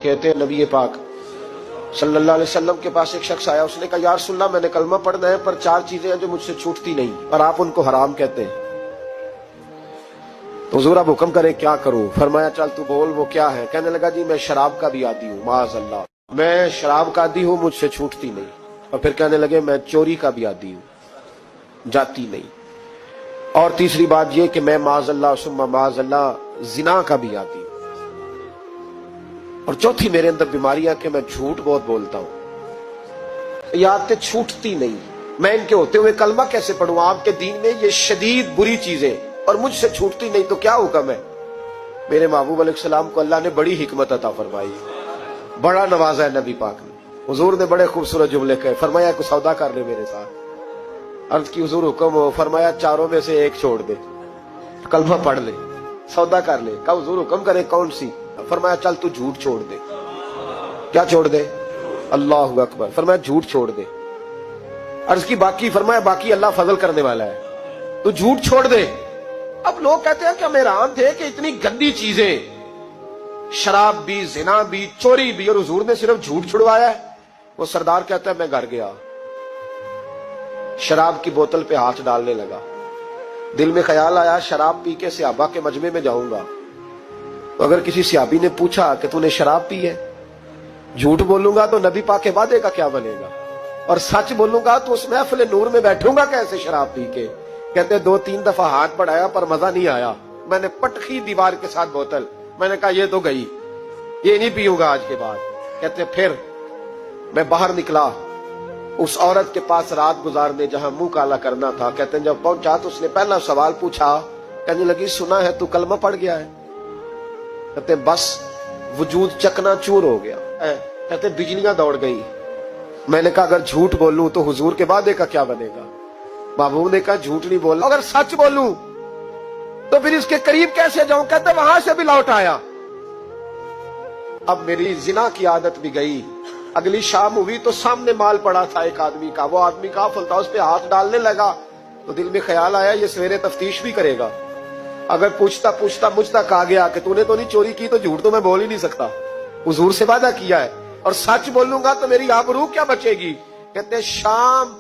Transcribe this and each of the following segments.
कहते हैं नबी पाक सल्लल्लाहु अलैहि वसल्लम के पास एक शख्स आया, उसने कहा या रसूल अल्लाह मैंने कलमा पढ़ना है पर 4 चीजें हैं जो मुझसे छूटती नहीं और आप उनको हराम कहते हैं, तो हुजूर आप हुक्म करें क्या करूं? फरमाया चल तू बोल वो क्या है? कहने लगा जी मैं शराब का भी आदी हूँ, माज़अल्लाह मैं शराब का आदी हूँ, मुझसे छूटती नहीं। और फिर कहने लगे मैं चोरी का भी आदी हूँ, जाती नहीं। और तीसरी बात ये कि मैं माज़अल्लाह सुम्मा माज़अल्लाह जिना का भी आदी हूँ। और चौथी मेरे अंदर बीमारियां कि मैं झूठ बहुत बोलता हूं। ये आदतें छूटती नहीं, मैं इनके होते हुए कलमा कैसे पढ़ूं? आपके दीन में ये शदीद बुरी चीजें और मुझसे छूटती नहीं, तो क्या हुक्म है? मेरे महबूब अलैहिस्सलाम को अल्लाह ने बड़ी हिकमत अता फरमाई, बड़ा नवाजा है नबी पाक ने। हुजूर ने बड़े खूबसूरत जुमले कहे, फरमाया कुछ सौदा कर ले मेरे साथ। अर्ज की हुजूर हुक्म हो, फरमाया चारों में से एक छोड़ दे, कलमा पढ़ ले, सौदा कर ले। कहा हुजूर हुक्म करे कौन सी? फरमाया चल तू झूठ छोड़ दे। क्या छोड़ दे? अल्लाहु अकबर। फरमाया झूठ छोड़ दे। अर्ज की बाकी? फरमाया बाकी अल्लाह फजल करने वाला है, तू झूठ छोड़ दे। अब लोग कहते हैं कि हम हैरान थे कि इतनी गंदी चीजें, शराब भी, जिना भी, चोरी भी, और हुजूर ने सिर्फ झूठ छुड़वाया है। वो सरदार कहता है मैं घर गया, शराब की बोतल पे हाथ डालने लगा, दिल में ख्याल आया शराब पी के सहाबा के मजमे में जाऊंगा, तो अगर किसी सहाबी ने पूछा कि तूने शराब पी है, झूठ बोलूंगा तो नबी पाक के वादे का क्या बनेगा, और सच बोलूंगा तो उस महफिल नूर में बैठूंगा कैसे शराब पी के? कहते 2-3 दफा हाथ बढ़ाया पर मजा नहीं आया, मैंने पटखी दीवार के साथ बोतल, मैंने कहा ये तो गई, ये नहीं पीऊंगा आज के बाद। कहते फिर मैं बाहर निकला उस औरत के पास रात गुजारने जहां मुंह काला करना था। कहते जब पहुंचा तो उसने पहला सवाल पूछा, कहने लगी सुना है तू कलमा पढ़ गया है? कहते बस वजूद चकनाचूर हो गया। कहते बिजलियां दौड़ गई। मैंने कहा अगर झूठ बोलूं तो हुजूर के वादे का क्या बनेगा? महबूब ने कहा झूठ नहीं बोलना, अगर सच बोलूं तो फिर इसके करीब कैसे जाऊं? कहते वहां से भी लौट आया। अब मेरी जिना की आदत भी गई। अगली शाम हुई तो सामने माल पड़ा था एक आदमी का, वो आदमी काफिल था, उस पे हाथ डालने लगा तो दिल में ख्याल आया ये सवेरे तफ्तीश भी करेगा, अगर पूछता पूछता मुझ तक आ गया कि तूने तो नहीं चोरी की, तो झूठ तो मैं बोल ही नहीं सकता, हुजूर से वादा किया है, और सच बोलूंगा तो मेरी आबरू क्या बचेगी? कहते शाम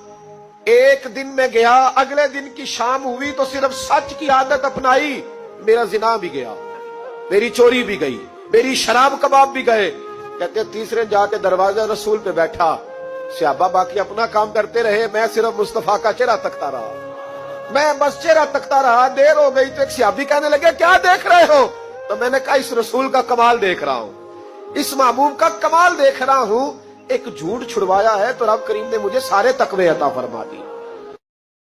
एक दिन में गया, अगले दिन की शाम हुई तो सिर्फ सच की आदत अपनाई, मेरा जिना भी गया, मेरी चोरी भी गई, मेरी शराब कबाब भी गए। कहते तीसरे जाके दरवाजा रसूल पे बैठा, सहाबा बाकी अपना काम करते रहे, मैं सिर्फ मुस्तफा का चेहरा तकता रहा, मैं बस चेहरा तकता रहा। देर हो गई तो एक सहाबी कहने लगे क्या देख रहे हो? तो मैंने कहा इस रसूल का कमाल देख रहा हूं, इस महबूब का कमाल देख रहा हूं। एक झूठ छुड़वाया है तो रब करीम ने मुझे सारे तकवे अता फरमा दी।